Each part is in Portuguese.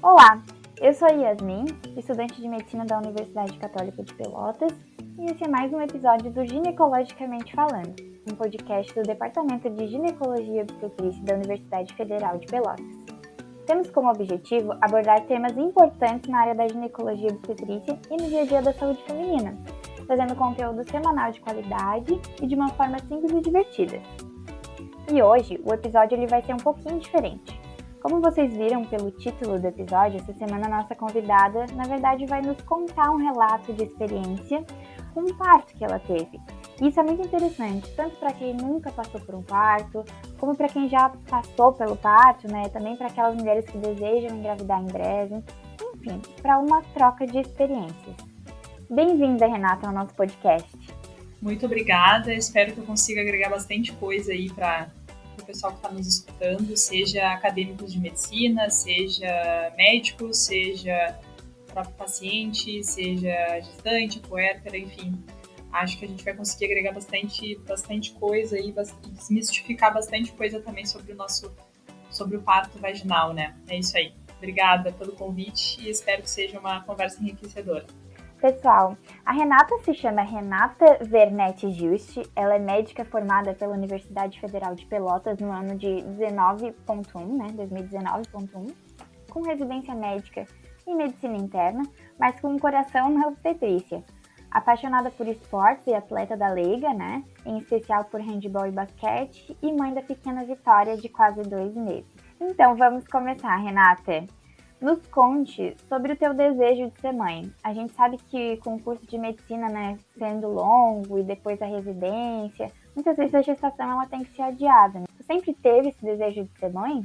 Olá, eu sou a Yasmin, estudante de Medicina da Universidade Católica de Pelotas, e esse é mais um episódio do Ginecologicamente Falando, um podcast do Departamento de Ginecologia e Obstetrícia da Universidade Federal de Pelotas. Temos como objetivo abordar temas importantes na área da ginecologia e obstetrícia e no dia a dia da saúde feminina, trazendo conteúdo semanal de qualidade e de uma forma simples e divertida. E hoje, o episódio vai ser um pouquinho diferente. Como vocês viram pelo título do episódio, essa semana a nossa convidada, na verdade, vai nos contar um relato de experiência com um parto que ela teve. E isso é muito interessante, tanto para quem nunca passou por um parto, como para quem já passou pelo parto, né? Também para aquelas mulheres que desejam engravidar em breve. Enfim, para uma troca de experiências. Bem-vinda, Renata, ao nosso podcast. Muito obrigada, espero que eu consiga agregar bastante coisa aí para o pessoal que está nos escutando, seja acadêmicos de medicina, seja médicos, seja próprio paciente, seja gestante, puérpera, enfim. Acho que a gente vai conseguir agregar bastante coisa e desmistificar bastante coisa também sobre o parto vaginal, né? É isso aí. Obrigada pelo convite e espero que seja uma conversa enriquecedora. Pessoal, a Renata se chama Renata Vernetti Juste, ela é médica formada pela Universidade Federal de Pelotas no ano de 2019.1, com residência médica em medicina interna, mas com um coração na obstetrícia. Apaixonada por esportes e atleta da Leiga, né? Em especial por handebol e basquete, e mãe da pequena Vitória de quase 2 meses. Então vamos começar, Renata. Nos conte sobre o teu desejo de ser mãe. A gente sabe que com o curso de medicina, né, sendo longo e depois a residência, muitas vezes a gestação ela tem que ser adiada. Né? Tu sempre teve esse desejo de ser mãe?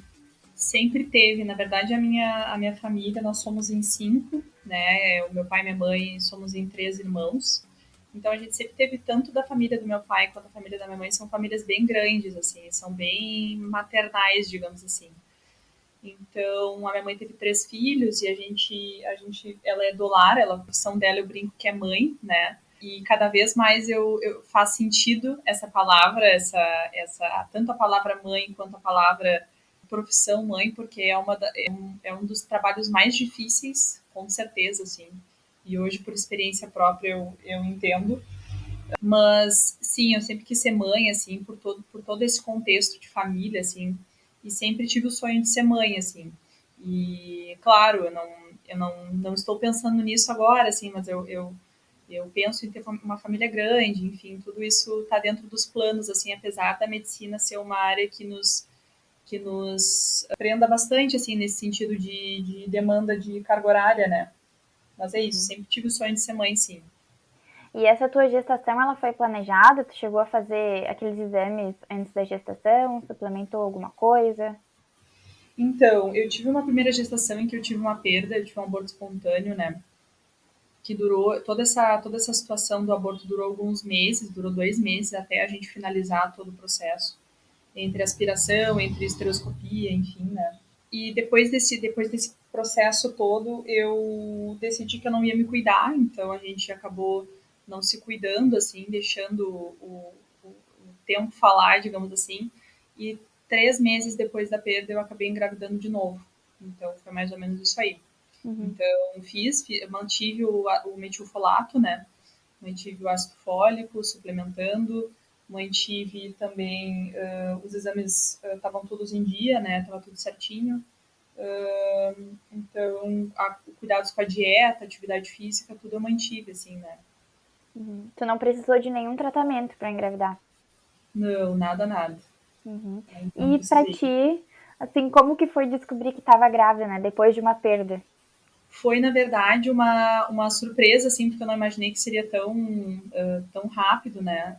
Sempre teve. Na verdade, a minha família, nós somos em 5, né? O meu pai e minha mãe somos em 3 irmãos. Então a gente sempre teve tanto da família do meu pai quanto da família da minha mãe, são famílias bem grandes, assim, são bem maternais, digamos assim. Então, a minha mãe teve 3 filhos e ela é dolar, a profissão dela eu brinco que é mãe, né? E cada vez mais eu faz sentido essa palavra, tanto a palavra mãe quanto a palavra profissão mãe, porque é um dos trabalhos mais difíceis, com certeza, assim. E hoje, por experiência própria, eu entendo. Mas, sim, eu sempre quis ser mãe, assim, por todo esse contexto de família, assim, e sempre tive o sonho de ser mãe, assim. E, claro, eu não estou pensando nisso agora, assim, mas eu penso em ter uma família grande, enfim, tudo isso está dentro dos planos, assim, apesar da medicina ser uma área que nos prenda bastante, assim, nesse sentido de demanda de carga horária, né? Mas é isso, sempre tive o sonho de ser mãe, sim. E essa tua gestação, ela foi planejada? Tu chegou a fazer aqueles exames antes da gestação? Suplementou alguma coisa? Então, eu tive uma primeira gestação em que eu tive uma perda, eu tive um aborto espontâneo, né? Que durou, toda essa situação do aborto durou alguns meses, durou 2 meses até a gente finalizar todo o processo. Entre aspiração, entre esteroscopia, enfim, né? E depois desse processo todo, eu decidi que eu não ia me cuidar, então a gente acabou não se cuidando, assim, deixando o tempo falar, digamos assim. E 3 meses depois da perda, eu acabei engravidando de novo. Então, foi mais ou menos isso aí. Uhum. Então, mantive o metilfolato, né? Mantive o ácido fólico, suplementando, mantive também os exames estavam todos em dia, né? Tava tudo certinho. Então, cuidados com a dieta, atividade física, tudo eu mantive, assim, né? Uhum. Tu não precisou de nenhum tratamento para engravidar? Não, nada, nada. Uhum. Não E pra precisei. ti, assim, como que foi descobrir que estava grávida, né? Depois de uma perda? Foi, na verdade, uma surpresa, assim, porque eu não imaginei que seria tão rápido, né?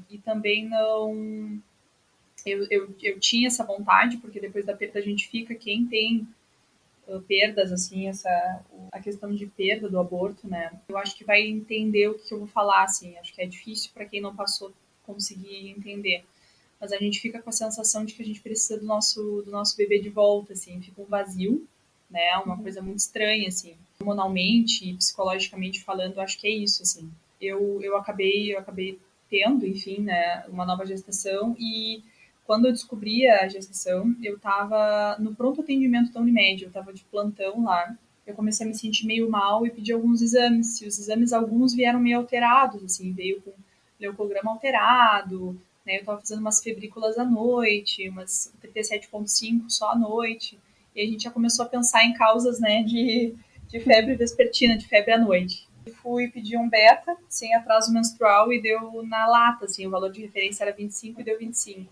E também não. Eu tinha essa vontade, porque depois da perda a gente fica, quem tem perdas, assim, a questão de perda do aborto, né? Eu acho que vai entender o que eu vou falar, assim. Acho que é difícil para quem não passou conseguir entender. Mas a gente fica com a sensação de que a gente precisa do nosso bebê de volta, assim. Fica um vazio, né? Uma coisa muito estranha, assim. Hormonalmente e psicologicamente falando, acho que é isso, assim. Eu acabei tendo, enfim, né, uma nova gestação e Quando eu descobri a gestação, eu estava no pronto atendimento da Unimed, eu estava de plantão lá. Eu comecei a me sentir meio mal e pedi alguns exames. E os exames, alguns vieram meio alterados, assim, veio com leucograma alterado, né? Eu estava fazendo umas febrículas à noite, umas 37,5 só à noite. E a gente já começou a pensar em causas, né, de febre vespertina, de febre à noite. Fui pedir um beta, sem atraso menstrual, e deu na lata, assim, o valor de referência era 25 e deu 25.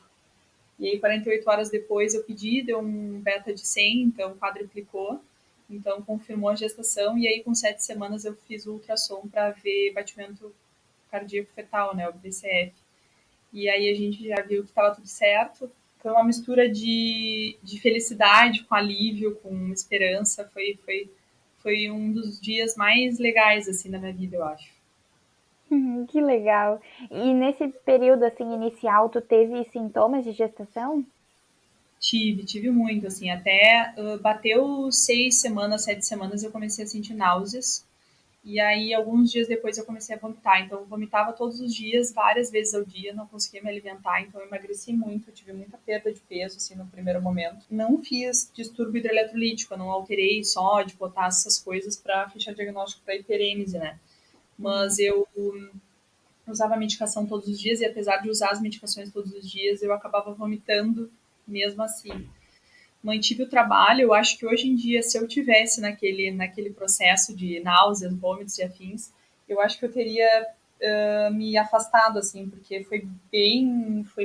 E aí, 48 horas depois, eu pedi, deu um beta de 100, então quadruplicou. Então, confirmou a gestação. E aí, com 7 semanas, eu fiz o ultrassom para ver batimento cardíaco fetal, né, o BCF. E aí, a gente já viu que estava tudo certo. Foi uma mistura de felicidade com alívio, com esperança. Foi um dos dias mais legais, assim, da minha vida, eu acho. Que legal. E nesse período assim inicial, tu teve sintomas de gestação? Tive muito, assim, até bateu 6 semanas, 7 semanas, eu comecei a sentir náuseas, e aí alguns dias depois eu comecei a vomitar, então eu vomitava todos os dias, várias vezes ao dia, não conseguia me alimentar, então eu emagreci muito, tive muita perda de peso, assim, no primeiro momento. Não fiz distúrbio hidroeletrolítico, eu não alterei sódio, potássio, essas coisas para fechar diagnóstico para hiperêmese, né? Mas eu usava medicação todos os dias, e apesar de usar as medicações todos os dias, eu acabava vomitando mesmo assim. Mantive o trabalho. Eu acho que hoje em dia, se eu tivesse naquele processo de náuseas, vômitos e afins, eu acho que eu teria me afastado, assim, porque foi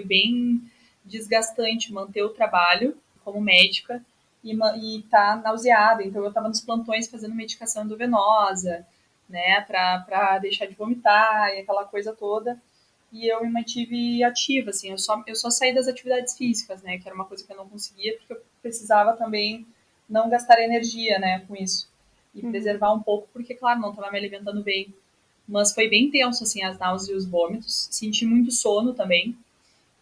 bem desgastante manter o trabalho como médica e tá nauseada. Então, eu estava nos plantões fazendo medicação endovenosa, né, para deixar de vomitar e aquela coisa toda. E eu me mantive ativa, assim, eu só saí das atividades físicas, né, que era uma coisa que eu não conseguia, porque eu precisava também não gastar energia, né, com isso. E Uhum. preservar um pouco, porque, claro, não estava me alimentando bem. Mas foi bem tenso, assim, as náuseas e os vômitos. Senti muito sono também.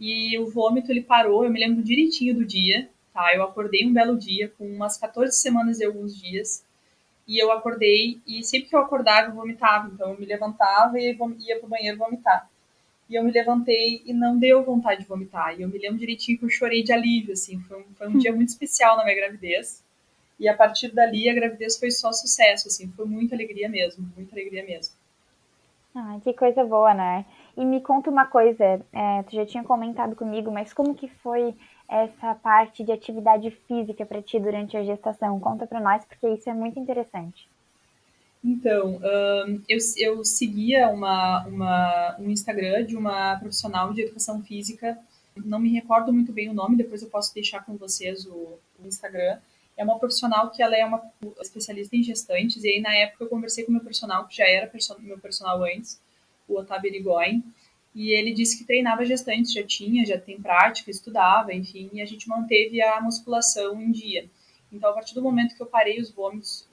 E o vômito, ele parou, eu me lembro direitinho do dia, tá? Eu acordei um belo dia, com umas 14 semanas e alguns dias. E eu acordei, e sempre que eu acordava, eu vomitava. Então, eu me levantava e ia pro banheiro vomitar. E eu me levantei e não deu vontade de vomitar. E eu me lembro direitinho que eu chorei de alívio, assim. Foi um dia muito especial na minha gravidez. E a partir dali, a gravidez foi só sucesso, assim. Foi muita alegria mesmo, muita alegria mesmo. Ah, que coisa boa, né? E me conta uma coisa, tu já tinha comentado comigo, mas como que foi essa parte de atividade física para ti durante a gestação? Conta para nós, porque isso é muito interessante. Então, eu seguia um Instagram de uma profissional de educação física, não me recordo muito bem o nome, depois eu posso deixar com vocês o Instagram. É uma profissional que ela é uma especialista em gestantes, e aí na época eu conversei com o meu personal, que já era meu personal antes, o Otávio Irigoyen, e ele disse que treinava gestantes, já tem prática, estudava, enfim, e a gente manteve a musculação em dia. Então, a partir do momento que eu parei os vômitos,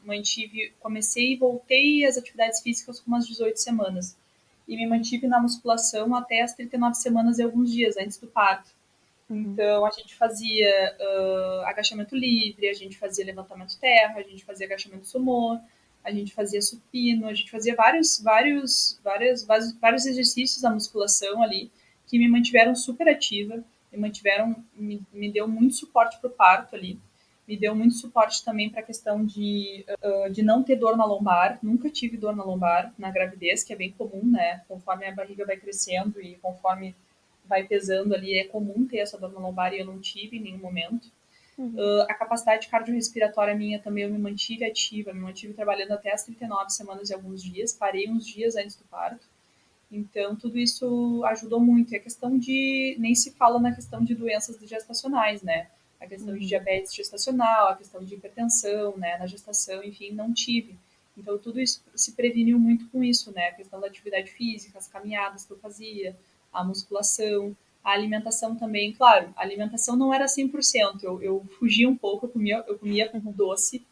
comecei e voltei às atividades físicas com umas 18 semanas. E me mantive na musculação até as 39 semanas e alguns dias antes do parto. Uhum. Então, a gente fazia agachamento livre, a gente fazia levantamento terra, a gente fazia agachamento sumô, a gente fazia supino, a gente fazia vários exercícios da musculação ali que me mantiveram super ativa, me deu muito suporte para o parto ali, me deu muito suporte também para a questão de não ter dor na lombar. Nunca tive dor na lombar na gravidez, que é bem comum, né? Conforme a barriga vai crescendo e conforme vai pesando ali, é comum ter essa dor na lombar e eu não tive em nenhum momento. Uhum. A capacidade cardiorrespiratória minha também eu me mantive ativa, me mantive trabalhando até as 39 semanas e alguns dias, parei uns dias antes do parto. Então, tudo isso ajudou muito. E a questão de. Nem se fala na questão de doenças gestacionais, né? A questão de Uhum. diabetes gestacional, a questão de hipertensão, né? Na gestação, enfim, não tive. Então, tudo isso se preveniu muito com isso, né? A questão da atividade física, as caminhadas que eu fazia, a musculação, a alimentação também. Claro, a alimentação não era 100%. Eu fugia um pouco, eu comia Uhum. doce.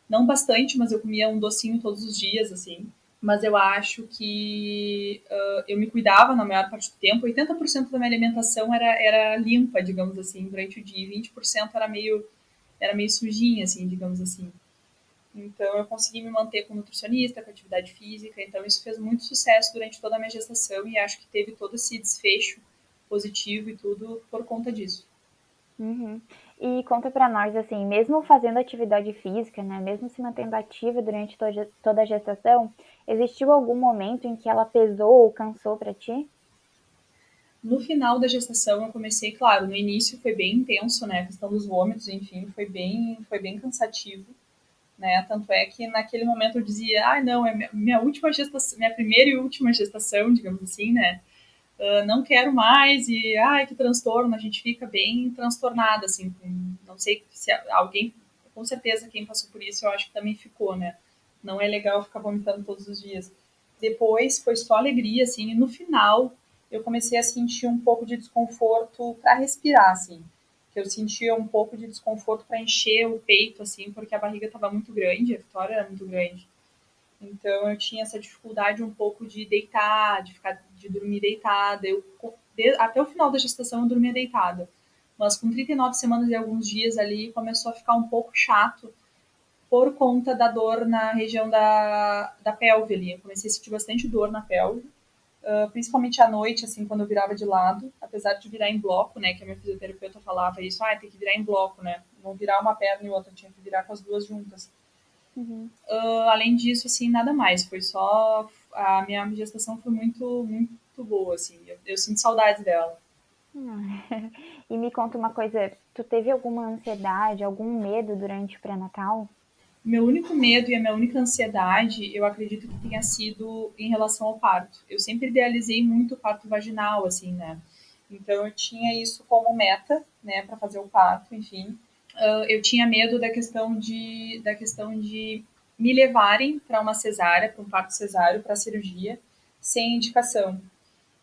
Não bastante, mas eu comia um docinho todos os dias, assim. Mas eu acho que eu me cuidava na maior parte do tempo. 80% da minha alimentação era limpa, digamos assim, durante o dia. E 20% era meio sujinha, assim, digamos assim. Então eu consegui me manter com nutricionista, com atividade física. Então isso fez muito sucesso durante toda a minha gestação e acho que teve todo esse desfecho positivo e tudo por conta disso. Uhum. E conta pra nós, assim, mesmo fazendo atividade física, né, mesmo se mantendo ativa durante toda a gestação, existiu algum momento em que ela pesou ou cansou pra ti? No final da gestação, eu comecei, claro, no início foi bem intenso, né? A questão dos vômitos, enfim, foi bem cansativo, né? Tanto é que naquele momento eu dizia, ah, não, é minha última gestação, minha primeira e última gestação, digamos assim, né? Não quero mais e, ai, que transtorno, a gente fica bem transtornada, assim, não sei se alguém, com certeza quem passou por isso, eu acho que também ficou, né? Não é legal ficar vomitando todos os dias. Depois foi só alegria, assim, e no final eu comecei a sentir um pouco de desconforto para respirar, assim, que eu sentia um pouco de desconforto para encher o peito, assim, porque a barriga estava muito grande, a Vitória era muito grande. Então eu tinha essa dificuldade um pouco de deitar, de dormir deitada. Até o final da gestação eu dormia deitada. Mas com 39 semanas e alguns dias ali começou a ficar um pouco chato por conta da dor na região da pelve ali. Eu comecei a sentir bastante dor na pelve, principalmente à noite, assim, quando eu virava de lado, apesar de virar em bloco, né, que a minha fisioterapeuta falava isso, tem que virar em bloco, né, não virar uma perna e outra, tinha que virar com as duas juntas. Uhum. Além disso, assim, nada mais. Foi só. A minha gestação foi muito boa, assim. Eu sinto saudades dela. E me conta uma coisa, tu teve alguma ansiedade, algum medo durante o pré-natal? Meu único medo e a minha única ansiedade, eu acredito que tenha sido em relação ao parto. Eu sempre idealizei muito o parto vaginal, assim, né? Então eu tinha isso como meta, né, para fazer o parto, enfim. Eu tinha medo da questão de me levarem para uma cesárea, para um parto cesáreo, para cirurgia, sem indicação.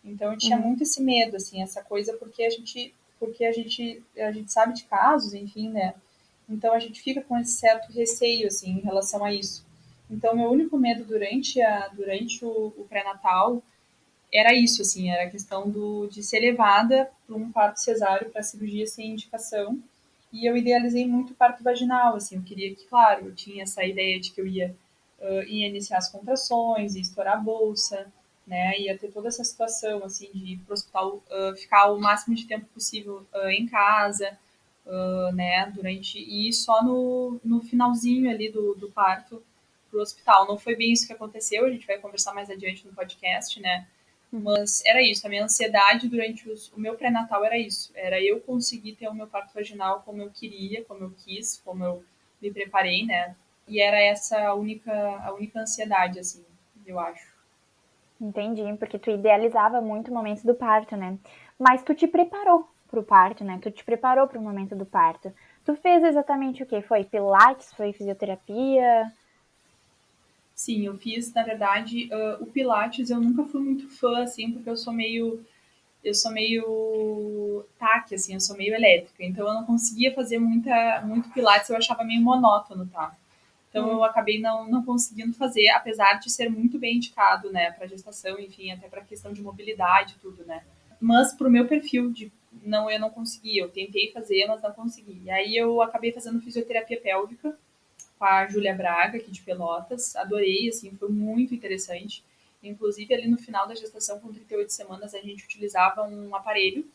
Então eu tinha Uhum. muito esse medo, assim, essa coisa porque a gente sabe de casos, enfim, né? Então a gente fica com esse certo receio, assim, em relação a isso. Então meu único medo durante o pré-natal era isso, assim, era a questão de ser levada para um parto cesáreo, para cirurgia sem indicação. E eu idealizei muito o parto vaginal, assim, eu queria que, claro, eu tinha essa ideia de que eu ia iniciar as contrações, ia estourar a bolsa, né, ia ter toda essa situação, assim, de ir pro hospital, ficar o máximo de tempo possível em casa, né, durante, e só no finalzinho ali do parto pro hospital. Não foi bem isso que aconteceu, a gente vai conversar mais adiante no podcast, né, Uhum. mas era isso, a minha ansiedade durante o meu pré-natal era isso, era eu conseguir ter o meu parto vaginal como eu queria, como eu quis, como eu me preparei, né? E era essa a única ansiedade, assim, eu acho. Entendi, porque tu idealizava muito o momento do parto, né? Mas tu te preparou pro parto, né? Tu te preparou pro momento do parto. Tu fez exatamente o quê? Foi pilates? Foi fisioterapia? Sim, eu fiz, na verdade, o Pilates eu nunca fui muito fã, assim, porque eu sou meio taque, assim, eu sou meio elétrica, então eu não conseguia fazer muito Pilates, eu achava meio monótono, tá? Então eu Hum. acabei não conseguindo fazer, apesar de ser muito bem indicado, né, para gestação, enfim, até para questão de mobilidade, tudo, né? Mas pro meu perfil de não, eu não consegui, eu tentei fazer, mas não consegui. E aí eu acabei fazendo fisioterapia pélvica com a Júlia Braga, aqui de Pelotas. Adorei, assim, foi muito interessante. Inclusive, ali no final da gestação, com 38 semanas, a gente utilizava um aparelho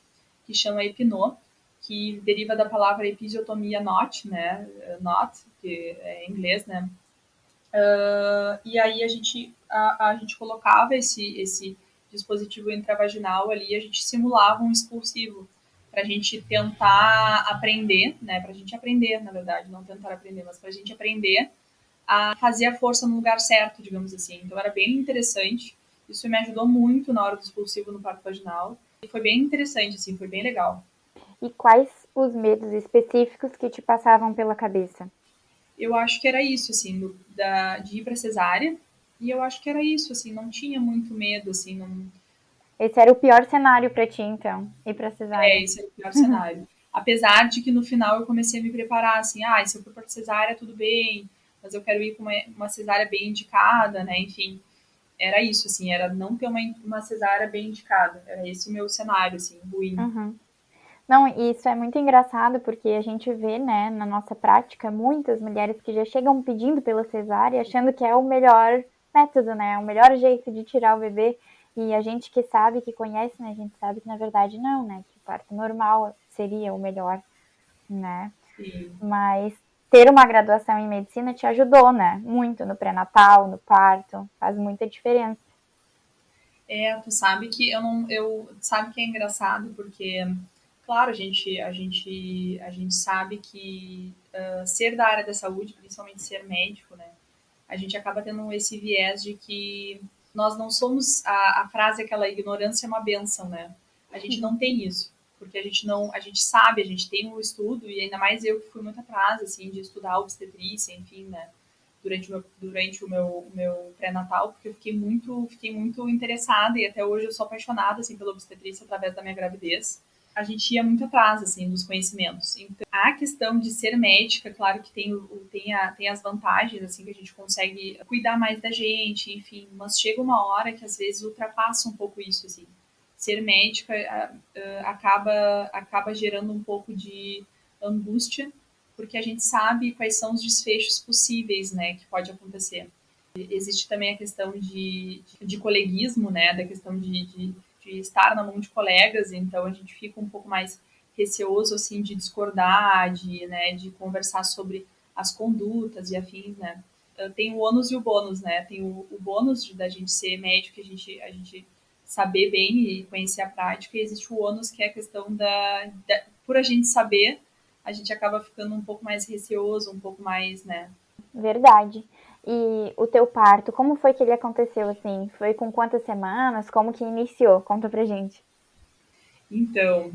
que chama Epinô, que deriva da palavra episiotomia not, né? Not, que é em inglês, né? E aí a gente colocava esse dispositivo intravaginal ali, a gente simulava um expulsivo para a gente tentar aprender, né? Para a gente aprender, na verdade, não tentar aprender, mas para a gente aprender a fazer a força no lugar certo, digamos assim. Então era bem interessante. Isso me ajudou muito na hora do expulsivo no parto vaginal. E foi bem interessante, assim, foi bem legal. E quais os medos específicos que te passavam pela cabeça? Eu acho que era isso, assim, de ir para cesárea. E eu acho que era isso, assim, não tinha muito medo, assim, não, Esse era o pior cenário pra ti, então, ir pra cesárea. esse era o pior cenário. Apesar de que no final eu comecei a me preparar, assim, se eu for para cesárea, tudo bem, mas eu quero ir com uma cesárea bem indicada, né? Enfim, era isso, assim, era não ter uma cesárea bem indicada. Era esse o meu cenário, assim, ruim. Uhum. Não, e isso é muito engraçado porque a gente vê, né, na nossa prática, muitas mulheres que já chegam pedindo pela cesárea, achando que é o melhor método, né, o melhor jeito de tirar o bebê. E a gente que sabe, que conhece, né, a gente sabe que na verdade não, né, que o parto normal seria o melhor, né? Sim. Mas ter uma graduação em medicina te ajudou, né? Muito no pré-natal, no parto, faz muita diferença. Tu sabe que sabe que é engraçado porque, claro, a gente sabe que ser da área da saúde, principalmente ser médico, né, a gente acaba tendo esse viés de que nós não somos a frase aquela ignorância é uma benção, né? A gente não tem isso, porque a gente não, a gente sabe, a gente tem o estudo e ainda mais eu que fui muito atrás assim de estudar obstetrícia, enfim, né? Durante o meu pré-natal, porque eu fiquei muito interessada e até hoje eu sou apaixonada assim pela obstetrícia através da minha gravidez. A gente ia muito atrás assim dos conhecimentos. Então, a questão de ser médica, claro que tem as vantagens assim que a gente consegue cuidar mais da gente, enfim, mas chega uma hora que às vezes ultrapassa um pouco isso assim. Ser médica acaba gerando um pouco de angústia porque a gente sabe quais são os desfechos possíveis, né, que pode acontecer. Existe também a questão de coleguismo, né, da questão de estar na mão de colegas, então a gente fica um pouco mais receoso, assim, de discordar, de conversar sobre as condutas e afins, né. Tem o ônus e o bônus, né, tem o bônus da gente ser médico, a gente saber bem e conhecer a prática, e existe o ônus, que é a questão por a gente saber, a gente acaba ficando um pouco mais receoso, um pouco mais, né? Verdade. E o teu parto, como foi que ele aconteceu assim? Foi com quantas semanas? Como que iniciou? Conta pra gente. Então,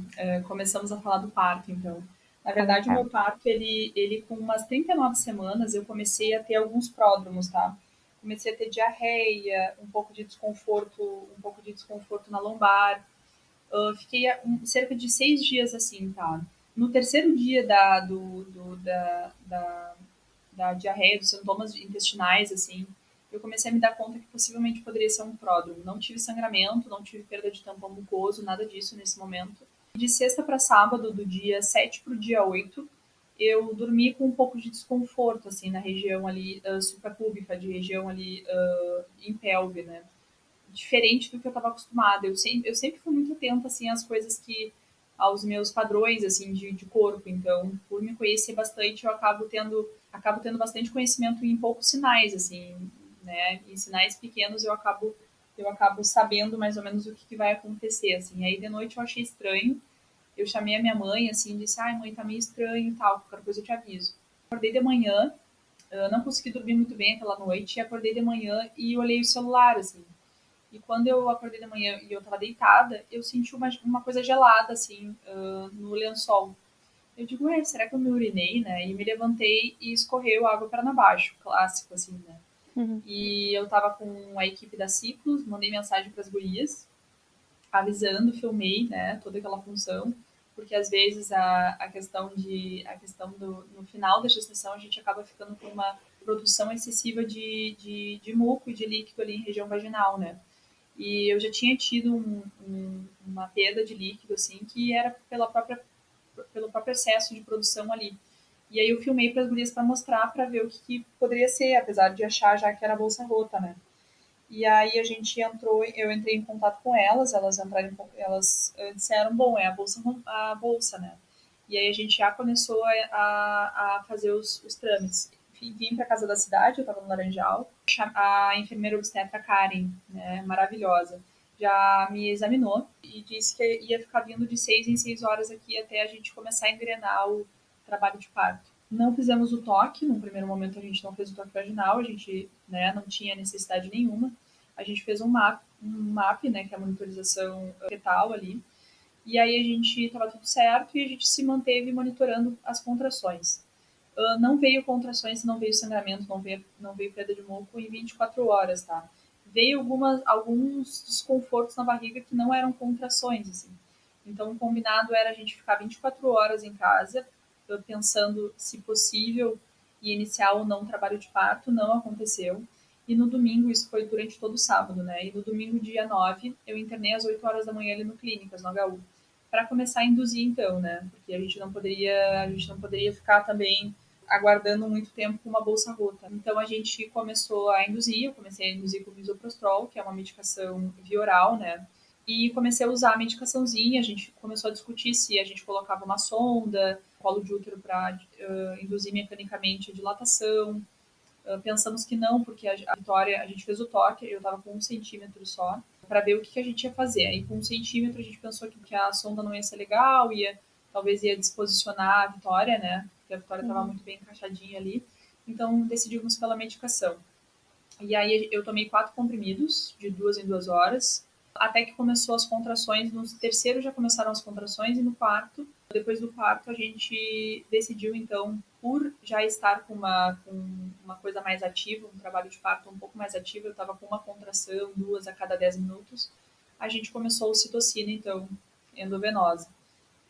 começamos a falar do parto, então. Na verdade, o meu Começamos. parto, ele com umas 39 semanas, eu comecei a ter alguns pródromos, tá? Comecei a ter diarreia, um pouco de desconforto na lombar. Fiquei cerca de 6 dias assim, tá? No terceiro dia da diarreia, dos sintomas intestinais, assim, eu comecei a me dar conta que possivelmente poderia ser um pródromo. Não tive sangramento, não tive perda de tampão mucoso, nada disso nesse momento. De sexta para sábado, do dia 7 para o dia 8, eu dormi com um pouco de desconforto, assim, na região ali suprapúbica, de região ali em pelve, né? Diferente do que eu estava acostumada. Eu sempre fui muito atenta, assim, às coisas que aos meus padrões assim de corpo. Então, por me conhecer bastante, eu acabo tendo bastante conhecimento em poucos sinais, assim, né? Em sinais pequenos eu acabo sabendo mais ou menos o que vai acontecer, assim. Aí de noite eu achei estranho. Eu chamei a minha mãe, assim, disse: "Ai, mãe, tá meio estranho e tal, qualquer coisa eu te aviso". Acordei de manhã, eu não consegui dormir muito bem aquela noite, e acordei de manhã e olhei o celular, assim. E quando eu acordei de manhã e eu tava deitada, eu senti uma coisa gelada, assim, no lençol. Eu digo, ué, será que eu me urinei, né? E me levantei e escorreu água para baixo, clássico, assim, né? Uhum. E eu tava com a equipe da Ciclos, mandei mensagem para as gurias, avisando, filmei, né, toda aquela função, porque às vezes a questão no final da gestação a gente acaba ficando com uma produção excessiva de muco e de líquido ali em região vaginal, né? E eu já tinha tido uma perda de líquido, assim, que era pelo próprio excesso de produção ali. E aí eu filmei para as gurias para mostrar, para ver o que poderia ser, apesar de achar já que era bolsa rota, né? E aí eu entrei em contato com elas disseram, bom, é a bolsa, né? E aí a gente já começou a fazer os trâmites. Vim para casa da cidade, eu estava no Laranjal, a enfermeira obstetra Karen, né, maravilhosa, já me examinou e disse que ia ficar vindo de 6 em 6 horas aqui até a gente começar a engrenar o trabalho de parto. Não fizemos o toque, no primeiro momento a gente não fez o toque vaginal, a gente, né, não tinha necessidade nenhuma. A gente fez um MAP, né, que é a monitorização fetal ali, e aí a gente estava tudo certo e a gente se manteve monitorando as contrações. Não veio contrações, não veio sangramento, não veio perda de muco em 24 horas, tá? Veio alguns desconfortos na barriga que não eram contrações, assim. Então, o combinado era a gente ficar 24 horas em casa, pensando se possível e iniciar ou não o trabalho de parto, não aconteceu. E no domingo, isso foi durante todo o sábado, né? E no domingo, dia 9, eu internei às 8 horas da manhã ali no Clínicas, no HU, para começar a induzir, então, né? Porque a gente não poderia ficar também aguardando muito tempo com uma bolsa rota. Então a gente começou a induzir, eu comecei a induzir com o misoprostol, que é uma medicação via oral, né? E comecei a usar a medicaçãozinha, a gente começou a discutir se a gente colocava uma sonda, colo de útero para induzir mecanicamente a dilatação. Pensamos que não, porque a Vitória, a gente fez o toque, eu estava com 1 centímetro só, para ver o que a gente ia fazer. Aí com 1 centímetro a gente pensou que a sonda não ia ser legal, talvez ia disposicionar a Vitória, né? Porque a Vitória estava muito bem encaixadinha ali. Então decidimos pela medicação. E aí eu tomei 4 comprimidos, de 2 em 2 horas, até que começou as contrações. No terceiro já começaram as contrações e no quarto, depois do quarto, a gente decidiu então, por já estar com uma coisa mais ativa, um trabalho de parto um pouco mais ativo, eu estava com uma contração, 2 a cada 10 minutos, a gente começou o citocina então, endovenosa.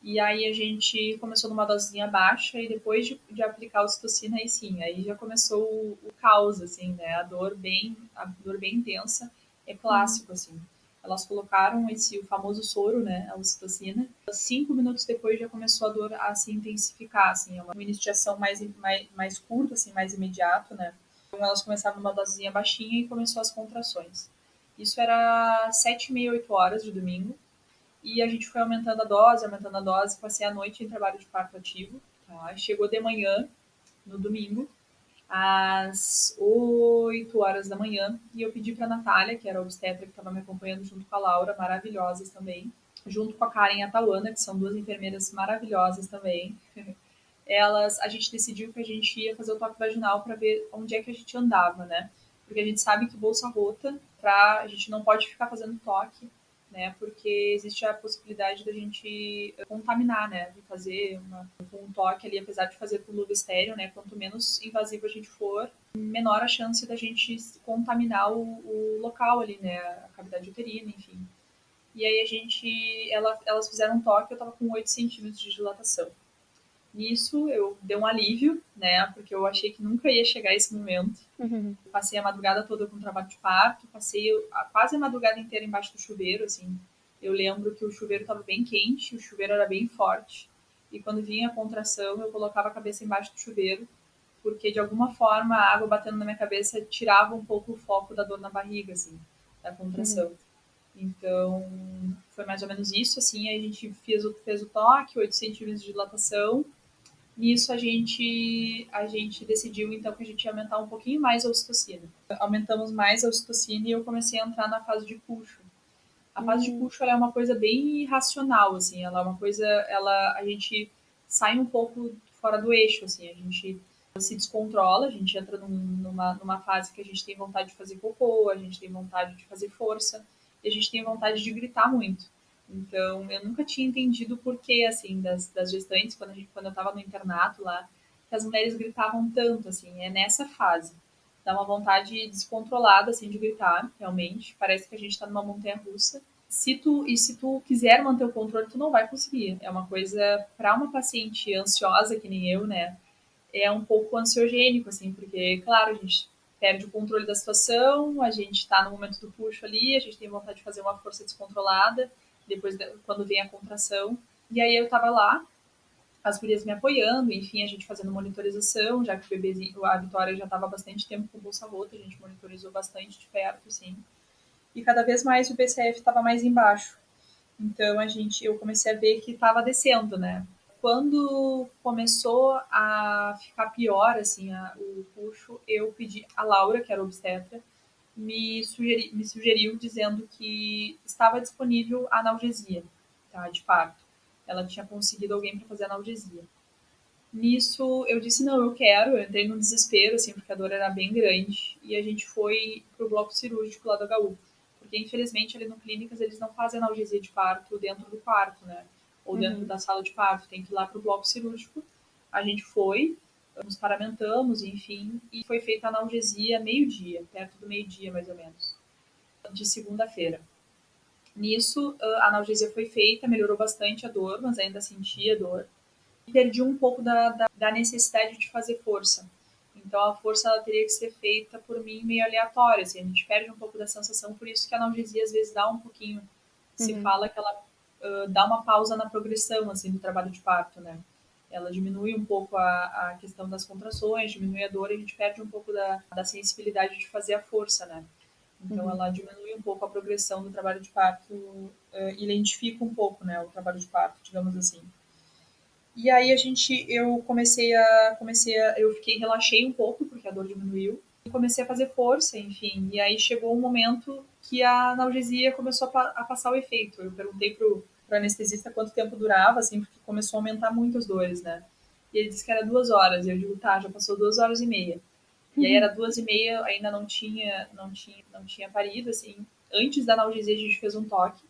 E aí a gente começou numa dosezinha baixa e depois de aplicar a ocitocina, aí sim, aí já começou o caos, assim, né? A dor bem intensa, é clássico, assim. Elas colocaram o famoso soro, né? A ocitocina. 5 minutos depois já começou a dor a se intensificar, assim, é uma iniciação mais curta, assim, mais imediato, né? Então elas começaram numa dosezinha baixinha e começou as contrações. Isso era 7h30, 8 horas de domingo. E a gente foi aumentando a dose, passei a noite em trabalho de parto ativo. Tá? Chegou de manhã, no domingo, às 8 horas da manhã, e eu pedi para a Natália, que era a obstetra que estava me acompanhando junto com a Laura, maravilhosas também, junto com a Karen e a Tauana, que são duas enfermeiras maravilhosas também. A gente decidiu que a gente ia fazer o toque vaginal para ver onde é que a gente andava, né? Porque a gente sabe que bolsa rota, a gente não pode ficar fazendo toque, né? Porque existe a possibilidade da gente contaminar, né? De fazer um toque ali, apesar de fazer por luva estéreo, né? Quanto menos invasivo a gente for, menor a chance da gente contaminar o local ali, né? A cavidade uterina, enfim. E aí elas fizeram um toque, eu tava com 8 centímetros de dilatação. Nisso eu dei um alívio, né? Porque eu achei que nunca ia chegar esse momento. Passei a madrugada toda com trabalho de parto, passei quase a madrugada inteira embaixo do chuveiro, assim. Eu lembro que o chuveiro estava bem quente, o chuveiro era bem forte. E quando vinha a contração, eu colocava a cabeça embaixo do chuveiro, porque de alguma forma a água batendo na minha cabeça tirava um pouco o foco da dor na barriga, assim, da contração. Então, foi mais ou menos isso, assim, a gente fez o toque, 8 centímetros de dilatação. Nisso a gente decidiu então que a gente ia aumentar um pouquinho mais a ocitocina. Aumentamos mais a ocitocina e eu comecei a entrar na fase de puxo. A fase de puxo ela é uma coisa bem irracional, assim, ela é uma coisa, a gente sai um pouco fora do eixo, assim, a gente se descontrola, a gente entra numa fase que a gente tem vontade de fazer cocô, a gente tem vontade de fazer força, e a gente tem vontade de gritar muito. Então, eu nunca tinha entendido o porquê, assim, das gestantes, quando eu estava no internato lá, que as mulheres gritavam tanto, assim, é nessa fase. Dá uma vontade descontrolada, assim, de gritar, realmente. Parece que a gente está numa montanha-russa. Se tu quiser manter o controle, tu não vai conseguir. É uma coisa, para uma paciente ansiosa, que nem eu, né, é um pouco ansiogênico, assim, porque, claro, a gente perde o controle da situação, a gente está no momento do puxo ali, a gente tem vontade de fazer uma força descontrolada, quando vem a contração. E aí eu tava lá, as gurias me apoiando, enfim, a gente fazendo monitorização, já que o bebezinho, a Vitória já estava bastante tempo com bolsa rota, a gente monitorizou bastante de perto, assim. E cada vez mais o BCF estava mais embaixo. Então eu comecei a ver que estava descendo, né? Quando começou a ficar pior, assim, o puxo, eu pedi a Laura, que era obstetra, me sugeriu dizendo que estava disponível a analgesia, tá, de parto. Ela tinha conseguido alguém para fazer analgesia. Nisso, eu disse, não, eu quero. Eu entrei no desespero, assim, porque a dor era bem grande. E a gente foi pro bloco cirúrgico lá do HU. Porque, infelizmente, ali no Clínicas, eles não fazem analgesia de parto dentro do quarto, né? Ou dentro da sala de parto. Tem que ir lá pro bloco cirúrgico. A gente foi, nos paramentamos, enfim. E foi feita a analgesia meio-dia, perto do meio-dia, mais ou menos. De segunda-feira. Nisso, a analgesia foi feita, melhorou bastante a dor, mas ainda sentia dor perdi um pouco da necessidade de fazer força. Então a força ela teria que ser feita por mim meio aleatória, assim, a gente perde um pouco da sensação, por isso que a analgesia às vezes dá um pouquinho, se fala que ela dá uma pausa na progressão assim do trabalho de parto, né? Ela diminui um pouco a questão das contrações, diminui a dor e a gente perde um pouco da sensibilidade de fazer a força, né? Então, Uhum. ela diminui um pouco a progressão do trabalho de parto, e lentifica um pouco, né, o trabalho de parto, digamos assim. E aí eu eu relaxei um pouco, porque a dor diminuiu, e comecei a fazer força, enfim. E aí chegou um momento que a analgesia começou a passar o efeito. Eu perguntei pro anestesista quanto tempo durava, assim, porque começou a aumentar muito as dores, né? E ele disse que era 2 horas. E eu digo, tá, já passou 2 horas e meia. E aí era 2 e meia, ainda não tinha parido, assim. Antes da analgesia a gente fez um toque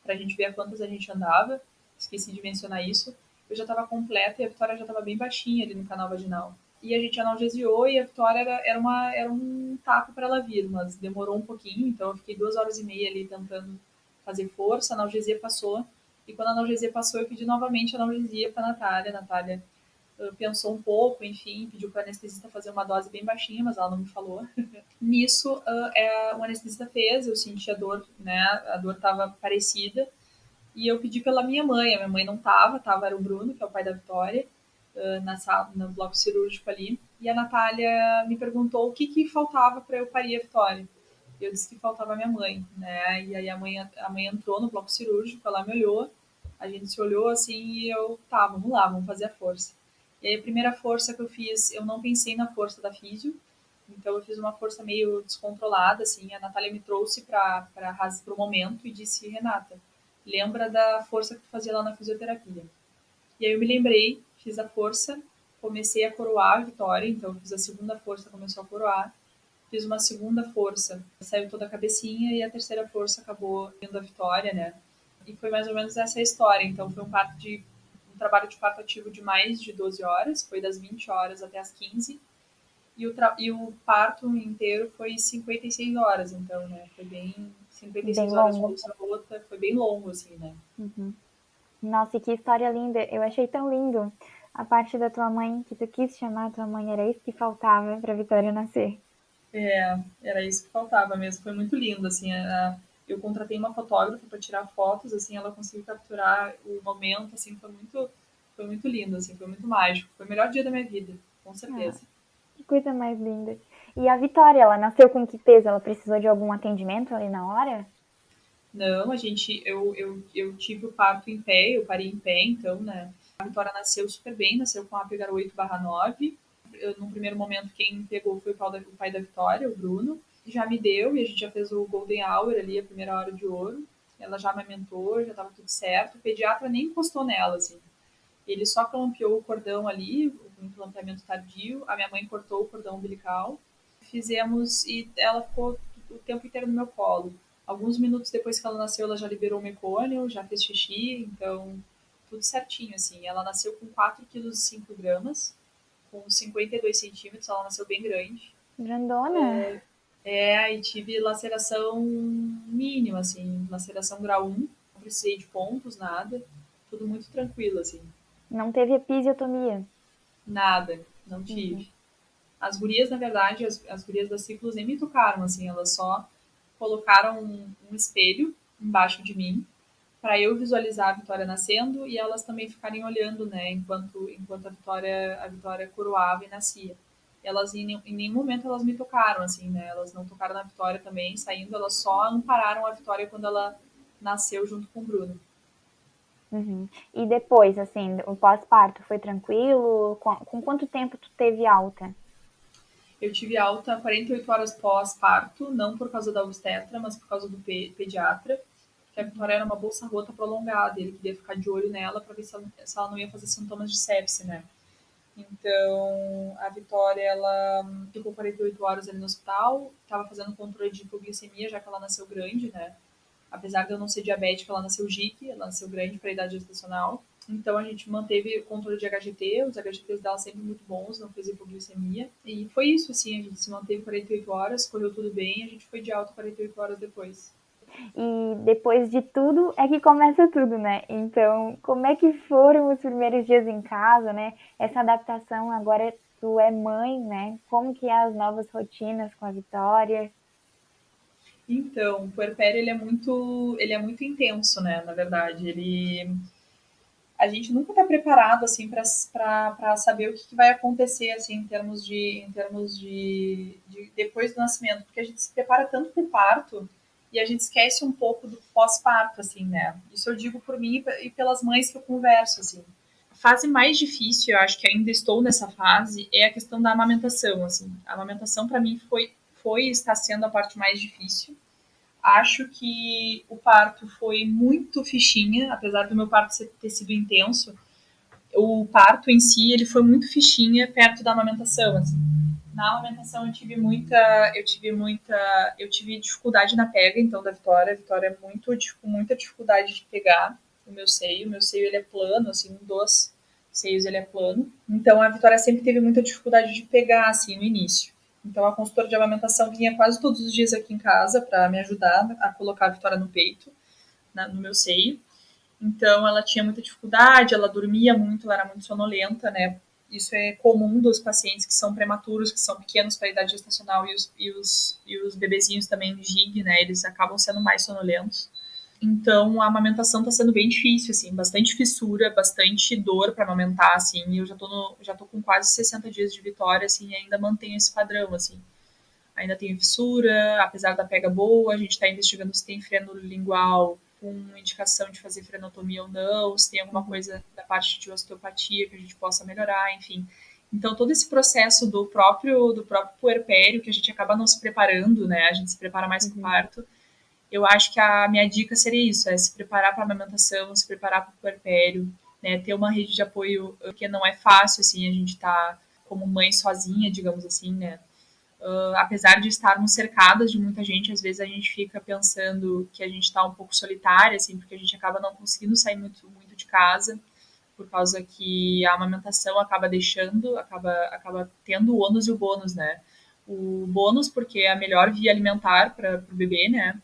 pra gente ver a quantas a gente andava. Esqueci de mencionar isso. Eu já estava completa e a Vitória já estava bem baixinha ali no canal vaginal. E a gente analgesiou e a Vitória era um taco para ela vir, mas demorou um pouquinho, então eu fiquei 2 horas e meia ali tentando fazer força, a analgesia passou. E quando a analgesia passou, eu pedi novamente a analgesia para a Natália. A Natália pensou um pouco, enfim, pediu para o anestesista fazer uma dose bem baixinha, mas ela não me falou. Nisso, o anestesista fez, eu senti a dor, né? A dor estava parecida. E eu pedi pela minha mãe. A minha mãe não estava, era o Bruno, que é o pai da Vitória, na sala, no bloco cirúrgico ali. E a Natália me perguntou o que faltava para eu parir a Vitória. Eu disse que faltava a minha mãe, né? E aí a mãe entrou no bloco cirúrgico, ela me olhou, a gente se olhou assim e eu, tá, vamos lá, vamos fazer a força. E aí a primeira força que eu fiz, eu não pensei na força da físio, então eu fiz uma força meio descontrolada, assim. A Natália me trouxe para o momento e disse, Renata, lembra da força que tu fazia lá na fisioterapia. E aí eu me lembrei, fiz a força, comecei a coroar a Vitória, então eu fiz a segunda força, começou a coroar. Fiz uma segunda força, saiu toda a cabecinha, e a terceira força acabou vindo a Vitória, né? E foi mais ou menos essa a história. Então foi um trabalho de parto ativo de mais de 12 horas, foi das 20 horas até as 15, e o parto inteiro foi 56 horas, então, né? Foi bem. cinquenta e Bem seis horas de longo. bolsa rota, foi bem longo, assim, né? Uhum. Nossa, e que história linda. Eu achei tão lindo a parte da tua mãe, que tu quis chamar a tua mãe, era isso que faltava pra Vitória nascer. Era isso que faltava mesmo. Foi muito lindo, assim. Eu contratei uma fotógrafa para tirar fotos, assim, ela conseguiu capturar o momento, assim, foi muito lindo, assim, foi muito mágico. Foi o melhor dia da minha vida, com Ah, certeza. que coisa mais linda. E a Vitória, ela nasceu com que peso? Ela precisou de algum atendimento ali na hora? Não, eu tive o parto em pé, eu parei em pé, então, né? A Vitória nasceu super bem, nasceu com a Apgar 8/9. No primeiro momento, quem pegou foi o pai da Vitória, o Bruno. Já me deu, e a gente já fez o Golden Hour ali, a primeira hora de ouro. Ela já amamentou, já estava tudo certo. O pediatra nem encostou nela, assim. Ele só clampeou o cordão ali, o implantamento tardio. A minha mãe cortou o cordão umbilical. Fizemos e ela ficou o tempo inteiro no meu colo. Alguns minutos depois que ela nasceu, ela já liberou o mecônio, já fez xixi, então tudo certinho, assim. Ela nasceu com 4,5 kg, com 52 centímetros, ela nasceu bem grande. Grandona? E tive laceração mínima, assim, laceração grau 1, não precisei de pontos, nada, tudo muito tranquilo, assim. Não teve episiotomia. Nada, não Uhum. tive. As gurias, na verdade, as gurias da Ciclos nem me tocaram, assim, elas só colocaram um espelho embaixo de mim para eu visualizar a Vitória nascendo e elas também ficarem olhando, né, enquanto a Vitória coroava e nascia. Elas em nenhum momento elas me tocaram, assim, né? Elas não tocaram na Vitória também, saindo, elas só ampararam a Vitória quando ela nasceu junto com o Bruno. Uhum. E depois, assim, o pós-parto foi tranquilo? Com quanto tempo tu teve alta? Eu tive alta 48 horas pós-parto, não por causa da obstetra, mas por causa do pediatra, que a Vitória era uma bolsa rota prolongada, ele queria ficar de olho nela para ver se ela não ia fazer sintomas de sepse, né? Então, a Vitória, ela ficou 48 horas ali no hospital, estava fazendo controle de hipoglicemia, já que ela nasceu grande, né? Apesar de eu não ser diabética, ela nasceu GIC, ela nasceu grande para a idade gestacional. Então, a gente manteve o controle de HGT, os HGTs dela sempre muito bons, não fez hipoglicemia. E foi isso, assim, a gente se manteve 48 horas, correu tudo bem, a gente foi de alta 48 horas depois. E depois de tudo é que começa tudo, né? Então, como é que foram os primeiros dias em casa, né? Essa adaptação agora tu é mãe, né? Como que é as novas rotinas com a Vitória? Então, o puerpério, ele é muito intenso, né, na verdade. a gente nunca está preparado assim para saber o que vai acontecer assim em termos de depois do nascimento, porque a gente se prepara tanto para o parto e a gente esquece um pouco do pós-parto, assim, né? Isso eu digo por mim e pelas mães que eu converso, assim. A fase mais difícil, eu acho que ainda estou nessa fase, é a questão da amamentação, assim. A amamentação para mim foi e está sendo a parte mais difícil. Acho que o parto foi muito fichinha, apesar do meu parto ter sido intenso. O parto em si, ele foi muito fichinha perto da amamentação, assim. Na amamentação eu tive dificuldade na pega, então, da Vitória. A Vitória é com muita dificuldade de pegar o meu seio. O meu seio, ele é plano, assim, um dos seios, ele é plano. Então, a Vitória sempre teve muita dificuldade de pegar, assim, no início. Então, a consultora de amamentação vinha quase todos os dias aqui em casa para me ajudar a colocar a Vitória no peito, no meu seio. Então, ela tinha muita dificuldade, ela dormia muito, ela era muito sonolenta, né? Isso é comum dos pacientes que são prematuros, que são pequenos para a idade gestacional e os bebezinhos também de GIG, né? Eles acabam sendo mais sonolentos. Então, a amamentação está sendo bem difícil, assim, bastante fissura, bastante dor para amamentar, assim. E eu já tô com quase 60 dias de Vitória, assim, e ainda mantenho esse padrão, assim. Ainda tem fissura, apesar da pega boa, a gente está investigando se tem freno lingual com indicação de fazer frenotomia ou não, se tem alguma coisa da parte de osteopatia que a gente possa melhorar, enfim. Então, todo esse processo do próprio puerpério, que a gente acaba não se preparando, né? A gente se prepara mais para o parto. Eu acho que a minha dica seria isso, é se preparar para a amamentação, se preparar para o puerpério, né? Ter uma rede de apoio, porque não é fácil, assim, a gente tá como mãe sozinha, digamos assim, né? Apesar de estarmos cercadas de muita gente, às vezes a gente fica pensando que a gente está um pouco solitária, assim, porque a gente acaba não conseguindo sair muito de casa, por causa que a amamentação acaba tendo o ônus e o bônus, né? O bônus porque é a melhor via alimentar para o bebê, né?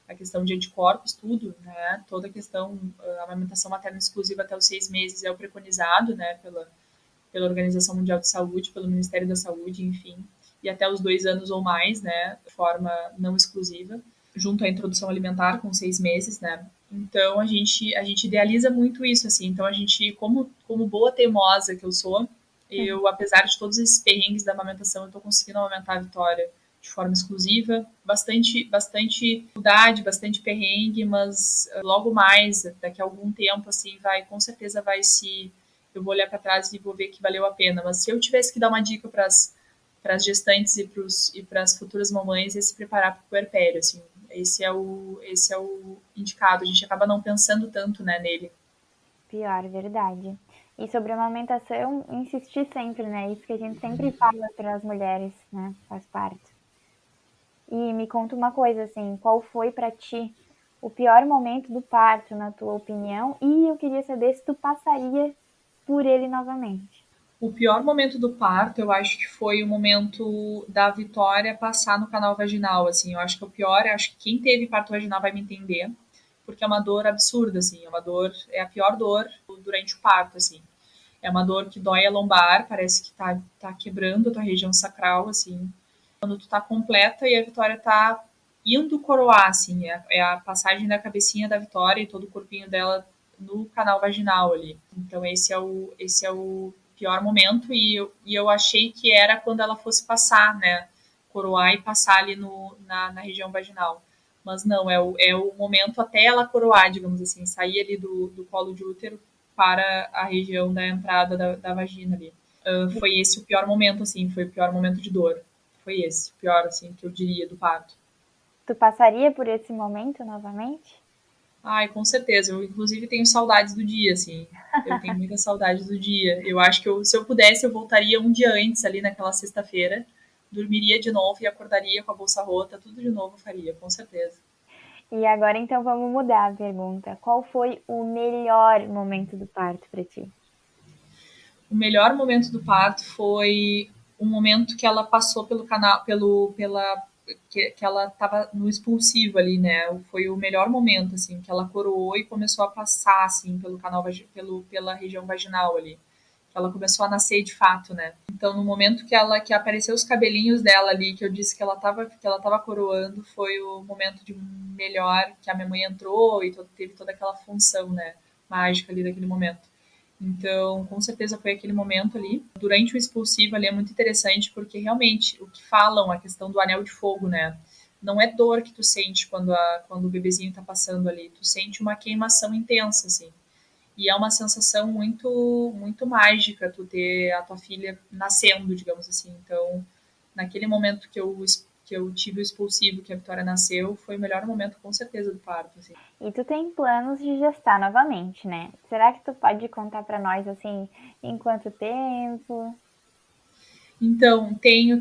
A questão de anticorpos, tudo, né? Toda a questão, a amamentação materna exclusiva até os 6 meses é o preconizado, né? Pela Organização Mundial de Saúde, pelo Ministério da Saúde, enfim, e até os 2 anos ou mais, né, de forma não exclusiva, junto à introdução alimentar com 6 meses, né. Então a gente idealiza muito isso, assim. Então a gente, como boa teimosa que eu sou, eu, apesar de todos esses perrengues da amamentação, eu estou conseguindo amamentar a Vitória de forma exclusiva, bastante dificuldade, bastante perrengue, mas logo mais, daqui a algum tempo, assim, com certeza vai se eu vou olhar para trás e vou ver que valeu a pena. Mas se eu tivesse que dar uma dica para as gestantes e para as futuras mamães, é se preparar para o puerpério, assim. Esse é o indicado. A gente acaba não pensando tanto, né, nele. Pior, verdade. E sobre a amamentação, insistir sempre, né? Isso que a gente sempre fala para as mulheres, né? Faz parte. E me conta uma coisa, assim, qual foi para ti o pior momento do parto, na tua opinião? E eu queria saber se tu passaria por ele novamente. O pior momento do parto, eu acho que foi o momento da Vitória passar no canal vaginal, assim. Eu acho que é o pior, eu acho que quem teve parto vaginal vai me entender, porque é uma dor absurda, assim. É a pior dor durante o parto, assim. É uma dor que dói a lombar, parece que tá quebrando a tua região sacral, assim. Quando tu tá completa e a Vitória tá indo coroar, assim. É a passagem da cabecinha da Vitória e todo o corpinho dela no canal vaginal ali. Então esse é o pior momento e eu achei que era quando ela fosse passar, né? Coroar e passar ali na região vaginal. Mas não, é o momento até ela coroar, digamos assim, sair ali do colo de útero para a região da entrada da vagina ali. Foi esse o pior momento, assim, foi o pior momento de dor. Foi esse, o pior, assim, que eu diria do parto. Tu passaria por esse momento novamente? Ai, com certeza. Eu, inclusive, tenho saudades do dia, assim. Eu tenho muitas saudades do dia. Eu acho que se eu pudesse, eu voltaria um dia antes, ali naquela sexta-feira, dormiria de novo e acordaria com a bolsa rota, tudo de novo eu faria, com certeza. E agora então vamos mudar a pergunta. Qual foi o melhor momento do parto para ti? O melhor momento do parto foi um momento que ela passou pelo canal, que ela estava no expulsivo ali, né? Foi o melhor momento, assim, que ela coroou e começou a passar, assim, pelo canal, pela região vaginal ali. Que ela começou a nascer de fato, né? Então, no momento que apareceu os cabelinhos dela ali, que eu disse que ela tava coroando, foi o momento de melhor que a minha mãe entrou e teve toda aquela função, né? Mágica ali daquele momento. Então, com certeza foi aquele momento ali. Durante o expulsivo ali é muito interessante porque realmente o que falam, a questão do anel de fogo, né? Não é dor que tu sente quando o bebezinho tá passando ali. Tu sente uma queimação intensa, assim. E é uma sensação muito mágica tu ter a tua filha nascendo, digamos assim. Então, naquele momento que eu tive o expulsivo, que a Vitória nasceu, foi o melhor momento, com certeza, do parto, assim. E tu tem planos de gestar novamente, né? Será que tu pode contar para nós, assim, em quanto tempo? Então, tenho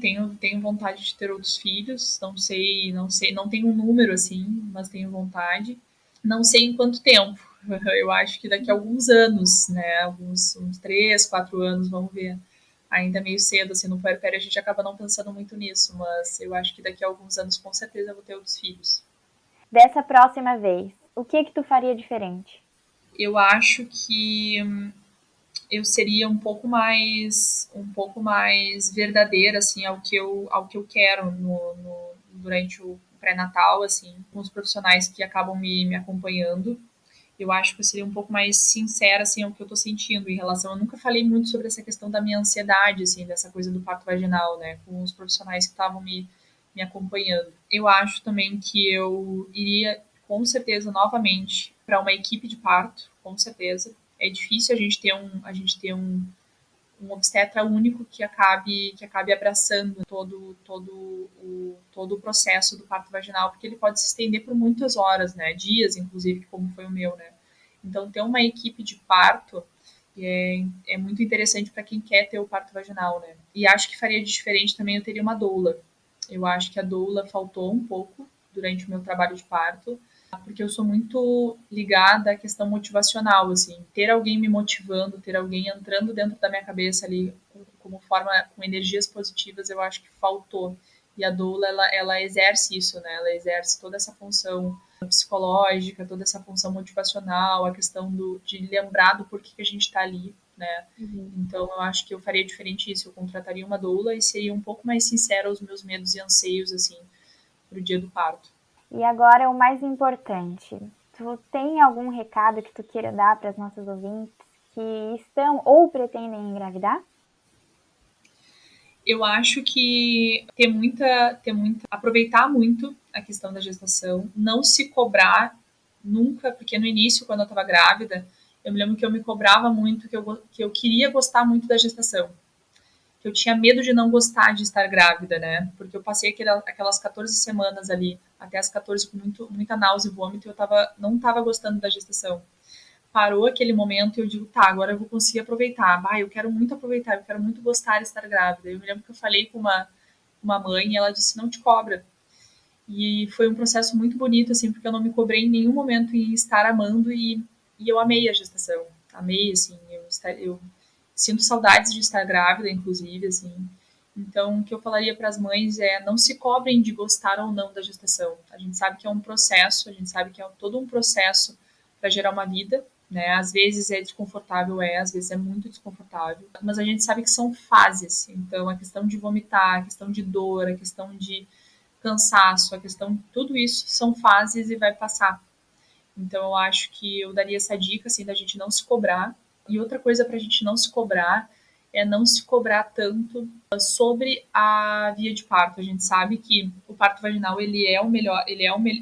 vontade de ter outros filhos. Não sei, não tenho um número assim, mas tenho vontade. Não sei em quanto tempo. Eu acho que daqui a alguns anos, né? Uns 3, 4 anos, vamos ver. Ainda é meio cedo, assim, no puerpério a gente acaba não pensando muito nisso, mas eu acho que daqui a alguns anos com certeza eu vou ter outros filhos. Dessa próxima vez, o que que tu faria diferente? Eu acho que eu seria um pouco mais verdadeira assim ao que eu quero durante o pré-natal assim com os profissionais que acabam me acompanhando. Eu acho que eu seria um pouco mais sincera assim ao que eu tô sentindo em relação. Eu nunca falei muito sobre essa questão da minha ansiedade assim, dessa coisa do parto vaginal, né, com os profissionais que estavam me acompanhando. Eu acho também que eu iria com certeza novamente para uma equipe de parto, com certeza. É difícil a gente ter um obstetra único que acabe abraçando todo o processo do parto vaginal, porque ele pode se estender por muitas horas, né? Dias, inclusive, como foi o meu, né? Então, ter uma equipe de parto é muito interessante para quem quer ter o parto vaginal, né? E acho que faria de diferente também eu teria uma doula. Eu acho que a doula faltou um pouco durante o meu trabalho de parto, porque eu sou muito ligada à questão motivacional, assim, ter alguém me motivando, ter alguém entrando dentro da minha cabeça ali como forma, com energias positivas, eu acho que faltou. E a doula, ela exerce isso, né? Ela exerce toda essa função psicológica, toda essa função motivacional, a questão de lembrar do porquê que a gente está ali, né? Uhum. Então, eu acho que eu faria diferente isso. Eu contrataria uma doula e seria um pouco mais sincera aos meus medos e anseios, assim, pro dia do parto. E agora o mais importante. Tu tem algum recado que tu queira dar para as nossas ouvintes que estão ou pretendem engravidar? Eu acho que aproveitar muito a questão da gestação, não se cobrar nunca, porque no início, quando eu estava grávida, eu me lembro que eu me cobrava muito, que eu queria gostar muito da gestação, que eu tinha medo de não gostar de estar grávida, né? Porque eu passei aquelas 14 semanas ali, até as 14 com muita náusea e vômito, e não estava gostando da gestação. Parou aquele momento e eu digo, tá, agora eu vou conseguir aproveitar. Eu quero muito aproveitar, eu quero muito gostar de estar grávida. Eu me lembro que eu falei com uma mãe e ela disse, não te cobra. E foi um processo muito bonito, assim, porque eu não me cobrei em nenhum momento em estar amando e eu amei a gestação. Amei, assim, eu sinto saudades de estar grávida, inclusive, assim. Então, o que eu falaria para as mães é não se cobrem de gostar ou não da gestação. A gente sabe que é um processo, a gente sabe que é todo um processo para gerar uma vida, né? Às vezes é desconfortável, às vezes é muito desconfortável, mas a gente sabe que são fases. Então, a questão de vomitar, a questão de dor, a questão de cansaço, a questão, tudo isso são fases e vai passar. Então, eu acho que eu daria essa dica, assim, da gente não se cobrar. E outra coisa para a gente não se cobrar é não se cobrar tanto sobre a via de parto. A gente sabe que o parto vaginal ele é o melhor,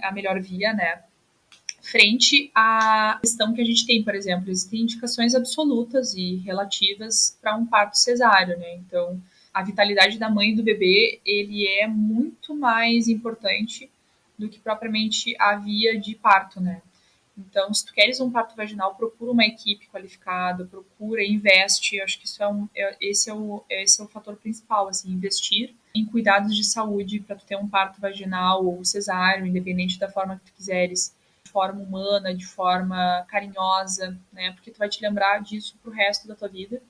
a melhor via, né? Frente à questão que a gente tem, por exemplo, existem indicações absolutas e relativas para um parto cesáreo, né? Então, a vitalidade da mãe e do bebê, ele é muito mais importante do que propriamente a via de parto, né? Então, se tu queres um parto vaginal, procura uma equipe qualificada, procura, investe. Eu acho que esse é o fator principal, assim, investir em cuidados de saúde para tu ter um parto vaginal ou cesáreo, independente da forma que tu quiseres, de forma humana, de forma carinhosa, né? Porque tu vai te lembrar disso pro resto da tua vida.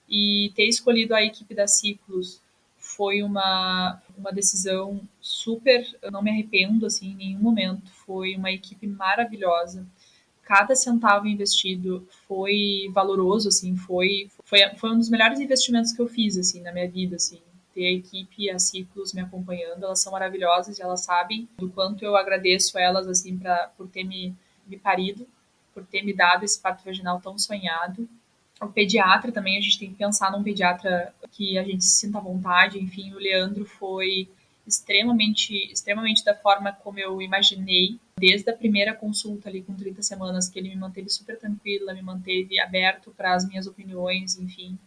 E ter escolhido a equipe da Ciclos foi uma decisão super, eu não me arrependo assim em nenhum momento. Foi uma equipe maravilhosa. Cada centavo investido foi valoroso, assim, foi um dos melhores investimentos que eu fiz assim na minha vida, assim. Ter a equipe e a Ciclos me acompanhando, elas são maravilhosas e elas sabem do quanto eu agradeço elas assim por ter me parido, por ter me dado esse parto vaginal tão sonhado. O pediatra também, a gente tem que pensar num pediatra que a gente se sinta à vontade. Enfim, o Leandro foi extremamente da forma como eu imaginei, desde a primeira consulta ali com 30 semanas, que ele me manteve super tranquila, me manteve aberto para as minhas opiniões, enfim.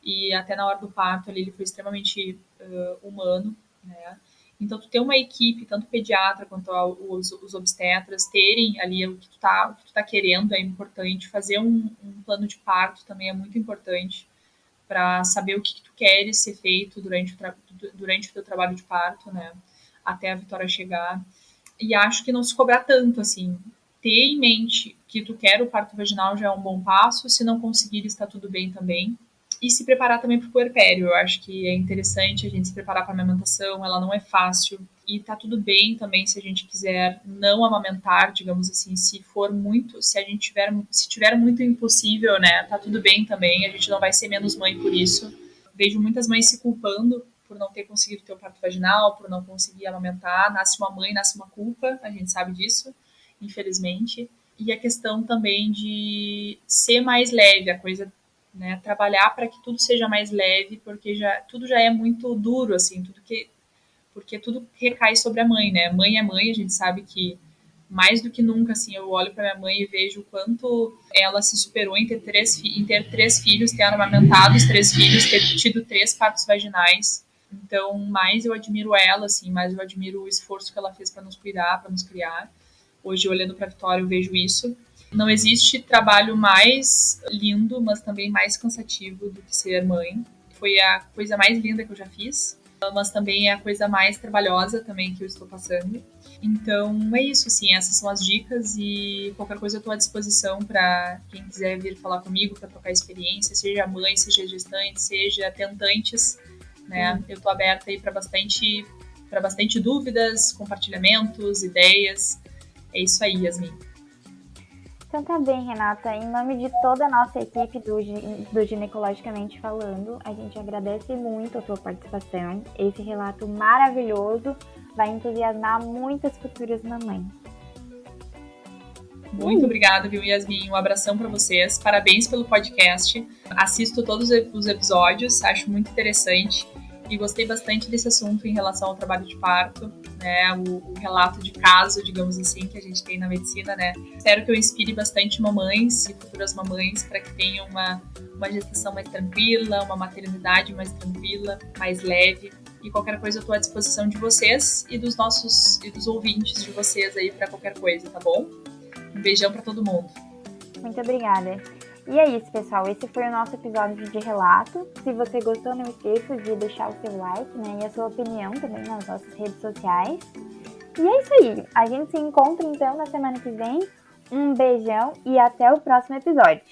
E até na hora do parto ali, ele foi extremamente humano, né? Então, tu ter uma equipe, tanto pediatra quanto os obstetras, terem ali o que tu tá querendo é importante. Fazer um plano de parto também é muito importante para saber o que tu queres ser feito durante o teu trabalho de parto, né? Até a Vitória chegar. E acho que não se cobrar tanto, assim. Ter em mente que tu quer o parto vaginal já é um bom passo. Se não conseguir, está tudo bem também. E se preparar também para o puerpério. Eu acho que é interessante a gente se preparar para a amamentação. Ela não é fácil. E tá tudo bem também se a gente quiser não amamentar, digamos assim, se for muito, se tiver muito impossível, né? Tá tudo bem também. A gente não vai ser menos mãe por isso. Vejo muitas mães se culpando por não ter conseguido ter o parto vaginal, por não conseguir amamentar. Nasce uma mãe, nasce uma culpa, a gente sabe disso, infelizmente. E a questão também de ser mais leve, a coisa, né, trabalhar para que tudo seja mais leve, porque tudo já é muito duro, assim, porque tudo recai sobre a mãe, né? Mãe é mãe, a gente sabe que mais do que nunca, assim, eu olho para minha mãe e vejo o quanto ela se superou em ter três filhos, ter amamentado os três filhos, ter tido três partos vaginais. Então, mais eu admiro ela, assim, mais eu admiro o esforço que ela fez para nos cuidar, para nos criar. Hoje, olhando para a Vitória, eu vejo isso. Não existe trabalho mais lindo, mas também mais cansativo do que ser mãe. Foi a coisa mais linda que eu já fiz, mas também é a coisa mais trabalhosa também que eu estou passando. Então é isso, assim, essas são as dicas e qualquer coisa eu estou à disposição para quem quiser vir falar comigo para trocar experiência, seja mãe, seja gestante, seja tentantes, né? Eu estou aberta aí para bastante dúvidas, compartilhamentos, ideias. É isso aí, Yasmin. Então tá bem, Renata. Em nome de toda a nossa equipe do Ginecologicamente Falando, a gente agradece muito a tua participação. Esse relato maravilhoso vai entusiasmar muitas futuras mamães. Muito obrigada, viu, Yasmin? Um abração para vocês. Parabéns pelo podcast. Assisto todos os episódios, acho muito interessante e gostei bastante desse assunto em relação ao trabalho de parto, né? O relato de caso, digamos assim, que a gente tem na medicina, né? Espero que eu inspire bastante mamães e futuras mamães para que tenham uma gestação mais tranquila, uma maternidade mais tranquila, mais leve. E qualquer coisa eu estou à disposição de vocês e dos ouvintes de vocês aí para qualquer coisa, tá bom? Um beijão para todo mundo. Muito obrigada. E é isso, pessoal. Esse foi o nosso episódio de relato. Se você gostou, não esqueça de deixar o seu like, né? E a sua opinião também nas nossas redes sociais. E é isso aí. A gente se encontra então na semana que vem. Um beijão e até o próximo episódio.